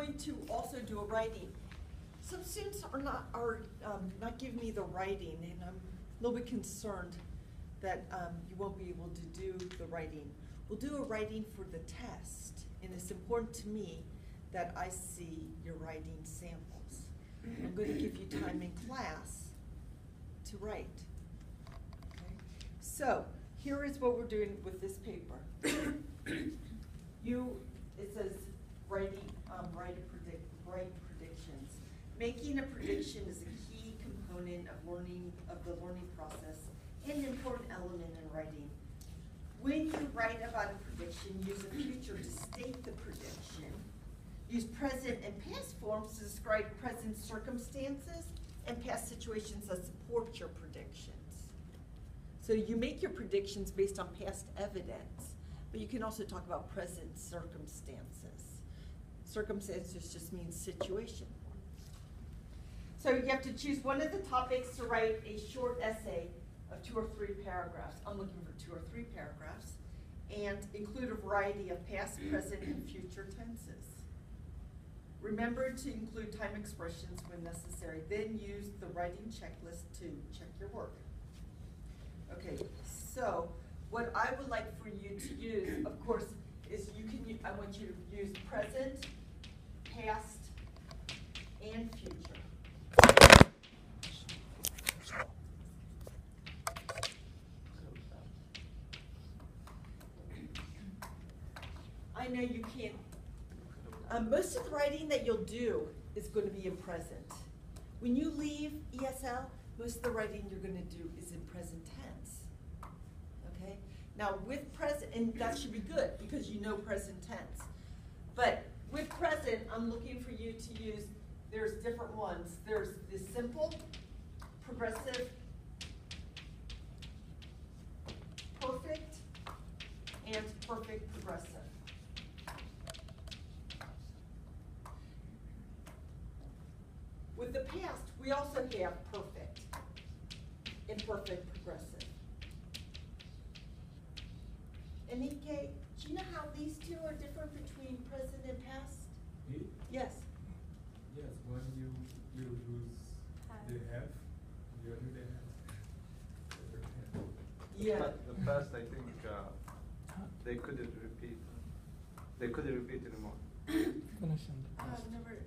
going to also do a writing. Some students are not giving me the writing, and I'm a little bit concerned that you won't be able to do the writing. We'll do a writing for the test, and it's important to me that I see your writing samples. I'm going to give you time in class to write. Okay? So here is what we're doing with this paper. It says write predictions. Making a prediction is a key component of the learning process and an important element in writing. When you write about a prediction, use the future to state the prediction. Use present and past forms to describe present circumstances and past situations that support your predictions. So you make your predictions based on past evidence, but you can also talk about present circumstances. Circumstances just means situation. So you have to choose one of the topics to write a short essay of 2 or 3 paragraphs. I'm looking for 2 or 3 paragraphs. And include a variety of past, present, and future tenses. Remember to include time expressions when necessary. Then use the writing checklist to check your work. Okay, so what I would like for you to use, of course, is I want you to use present, past, and future. I know you can't. Most of the writing that you'll do is going to be in present. When you leave ESL, most of the writing you're going to do is in present tense. Okay? Now with present, and that should be good because you know present tense. But with present, I'm looking for you to use, there's different ones. There's the simple, progressive, perfect, and perfect progressive. With the past, we also have perfect and perfect progressive. And Ike, do you know how these two are different between present and past? Me? Yes. Yes, when you use the have, you do the have. Yeah. But the past, I think they couldn't repeat. They couldn't repeat anymore. Finishing the past.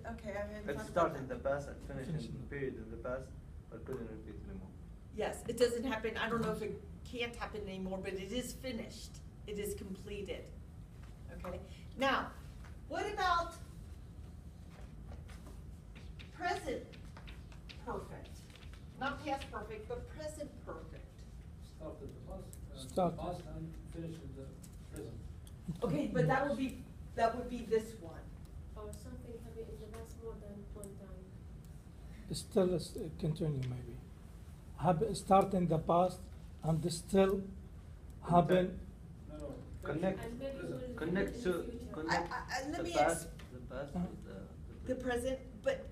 Okay, I haven't It thought started about in that. the past and finished in the period in the past, but couldn't repeat anymore. Yes, it doesn't happen. I don't know if it can't happen anymore, but it is finished. It is completed. Okay. Now, what about present perfect? Not past perfect, but present perfect. Started the past, Started. past and finished with the present. Okay, but that would be this one. Or something happened in the past more than one time. Still continue maybe. Start in the past and still happen. No, no. Connect, And maybe we'll connect do it to in the future. connect Let the me past with the present, but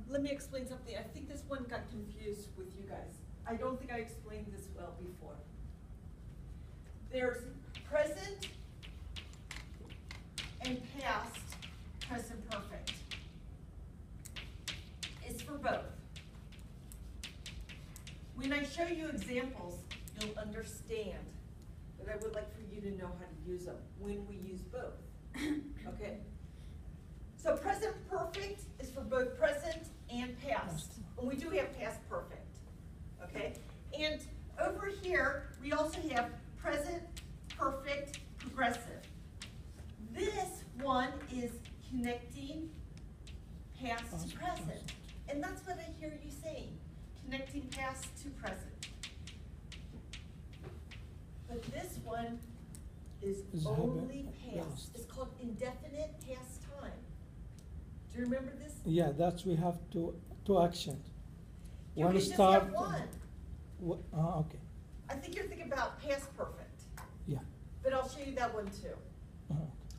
let me explain something. I think this one got confused with you guys. I don't think I explained this well before. There's present and past, present perfect. It's for both. When I show you examples, you'll understand, but I would like for you to know how to use them when we use both. Okay? So present perfect is for both present and past. And we do have past perfect. Okay? And over here, we also have present perfect progressive. This one is connecting past to present. And that's what I hear you saying, connecting past to present. But this one is only past. It's called indefinite past time. Do you remember this? Yeah, that's we have two actions. You One can just start. have one. Okay. I think you're thinking about past perfect. Yeah. But I'll show you that one too.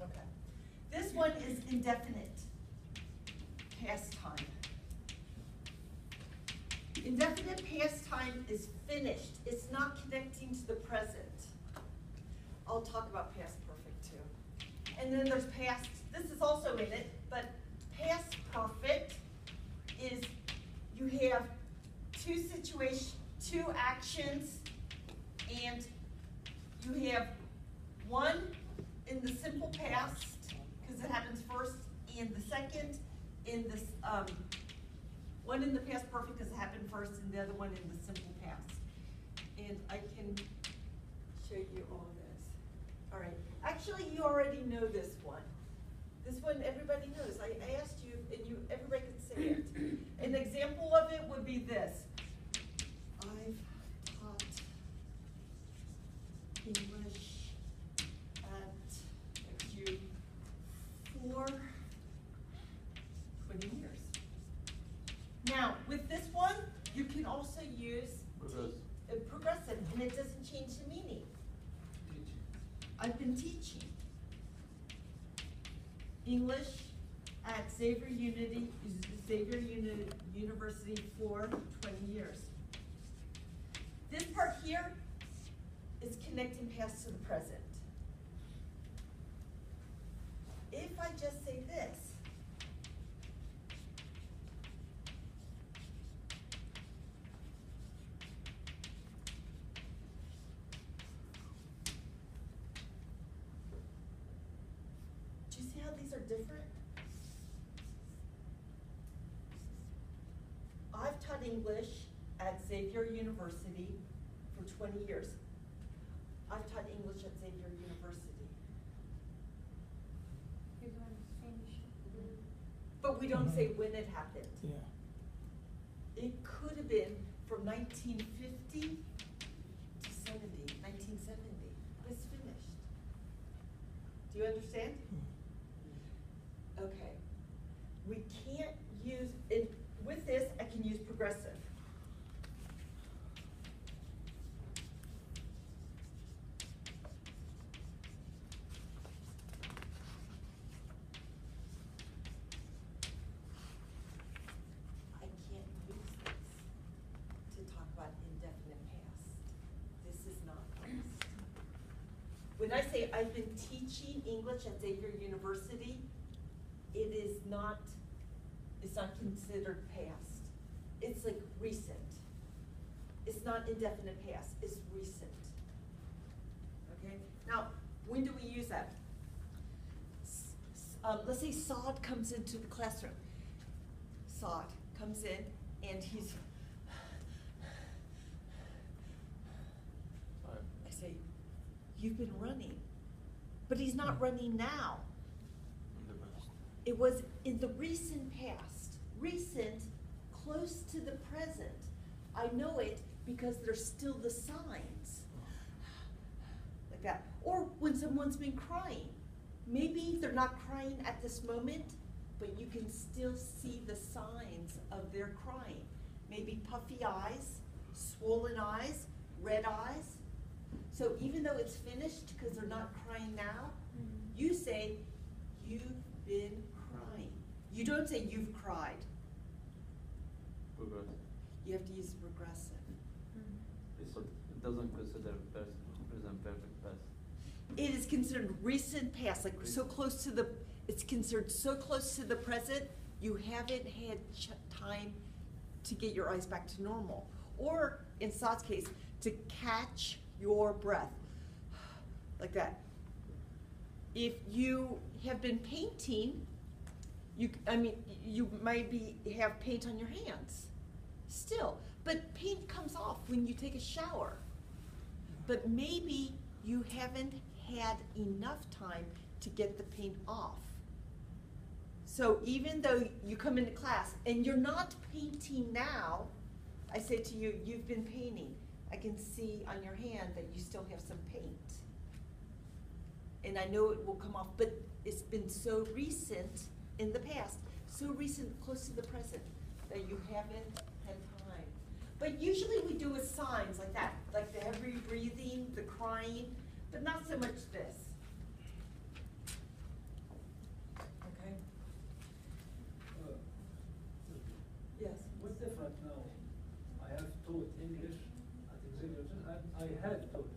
Okay. This one is indefinite past time. Indefinite past time is finished. It's not connecting to the present. I'll talk about past perfect too. And then there's past, this is also in it, but two actions, and you have one in the simple past, because it happens first, and the second in this, one in the past perfect because it happened first, and the other one in the simple past. And I can show you all this. All right, actually, you already know this one. This one everybody knows. I asked you, and you everybody can say it. An example of it would be this. I've taught English at you for 20 years. Now, with this one, you can also use progressive, and it doesn't change the meaning. Teaching. I've been teaching English at Xavier University for 20 years. This part here is connecting past to the present. If I just say this, do you see how these are different? I've taught English at Xavier University for 20 years. I've taught English at Xavier University. You're going to finish. But we don't say when it happened. Yeah. It could have been from 1950 to 1970. It's finished. Do you understand? Okay. We can't use it. With this, I can use progressive. I can't use this to talk about indefinite past. This is not past. When I say I've been teaching English at Xavier University, it is not, it's not considered past. It's like recent. It's not indefinite past, it's recent. Okay, now, when do we use that? Let's say Saad comes into the classroom. Saad comes in and he's, I say, you've been running, but he's not running now. It was in the recent past, recent, close to the present. I know it because there's still the signs, like that. Or when someone's been crying. Maybe they're not crying at this moment, but you can still see the signs of their crying. Maybe puffy eyes, swollen eyes, red eyes. So even though it's finished because they're not crying now, you say, you've been crying. You don't say you've cried. Progressive. You have to use progressive. It doesn't consider present perfect past. It is considered recent past, like so close to the, it's considered so close to the present, you haven't had time to get your eyes back to normal. Or in Saad's case, to catch your breath, like that. If you have been painting, you might have paint on your hands still, but paint comes off when you take a shower. But maybe you haven't had enough time to get the paint off. So even though you come into class and you're not painting now, I say to you, you've been painting. I can see on your hand that you still have some paint. And I know it will come off, but it's been so recent in the past, so recent, close to the present, that you haven't had time. But usually we do with signs like that, like the heavy breathing, the crying, but not so much this. Okay? Yes? What's different now? I have taught English at Xavier, and I had taught.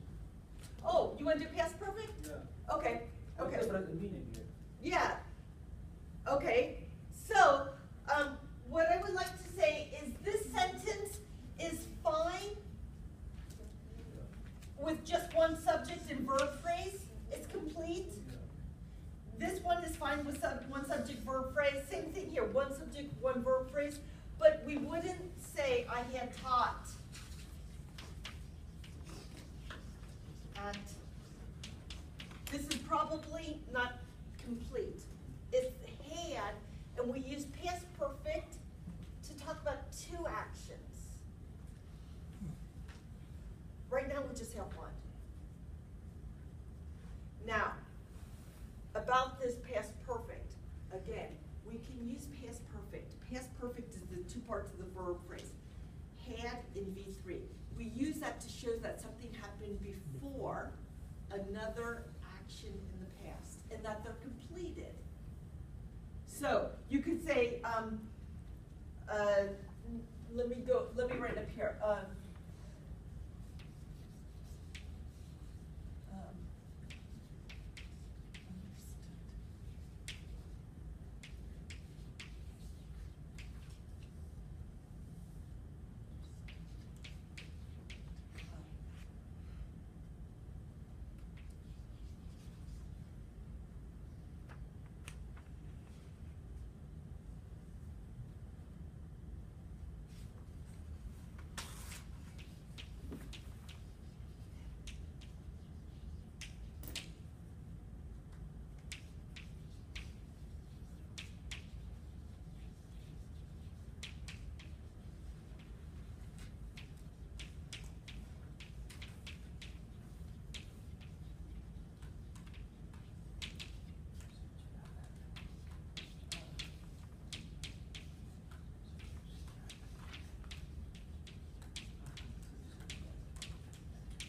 Oh, you want to do past perfect? Yeah. Okay, What's okay. different in meaning here? Yeah. Okay, so what I would like to say is this sentence is fine subject, one verb phrase, but we wouldn't say I had taught at. This is probably not complete. It's had, and we use past perfect to talk about two actions. Right now, we just have one. Now, about this past perfect, again, we can use past perfect. Past perfect is the two parts of the verb phrase. Had in V3. We use that to show that something happened before another action in the past, and that they're completed. So, you could say, let me write up here.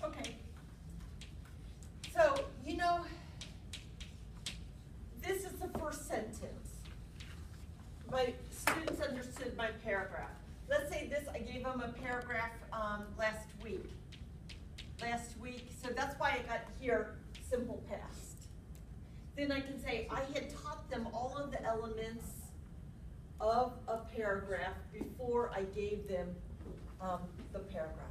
Okay. So, you know, this is the first sentence. My students understood my paragraph. Let's say this, I gave them a paragraph last week. So that's why I got here simple past. Then I can say I had taught them all of the elements of a paragraph before I gave them the paragraph.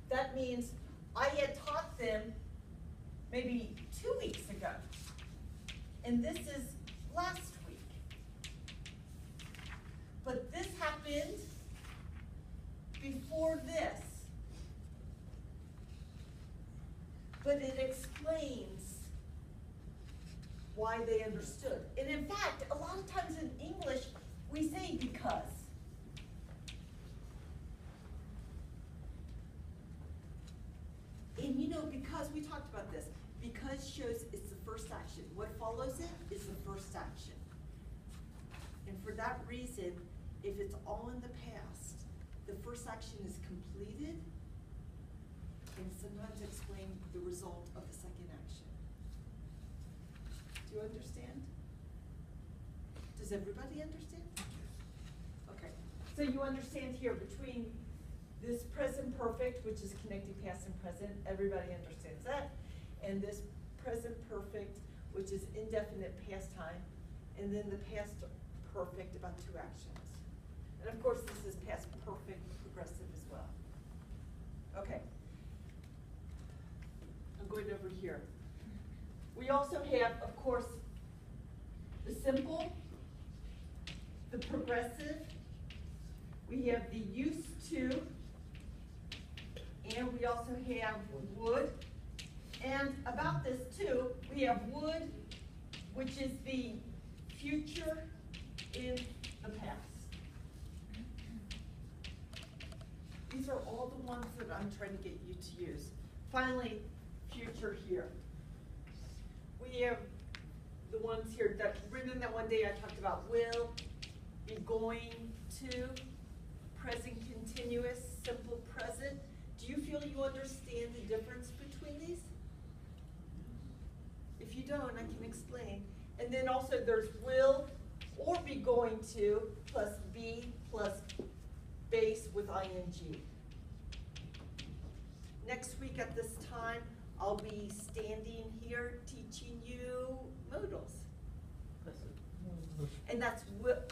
That means I had taught them maybe 2 weeks ago, and this is last week. But this happened before this. But it explains why they understood. And in fact, a lot of times in English, we say because. And you know, because, we talked about this, because shows it's the first action. What follows it is the first action. And for that reason, if it's all in the past, the first action is completed and sometimes explain the result of the second action. Do you understand? Does everybody understand? Okay, so you understand here between this present perfect, which is connecting past and present, everybody understands that. And this present perfect, which is indefinite past time, and then the past perfect about two actions. And of course, this is past perfect progressive as well. Okay. I'm going over here. We also have, of course, the simple, the progressive, we have the used to, and we also have would. And about this too, we have would, which is the future in the past. These are all the ones that I'm trying to get you to use. Finally, future here. We have the ones here that, remember that one day I talked about will, be going to, present continuous, simple present. Do you feel you understand the difference between these? If you don't, I can explain. And then also there's will or be going to plus be plus base with ing. Next week at this time, I'll be standing here teaching you modals. And that's will.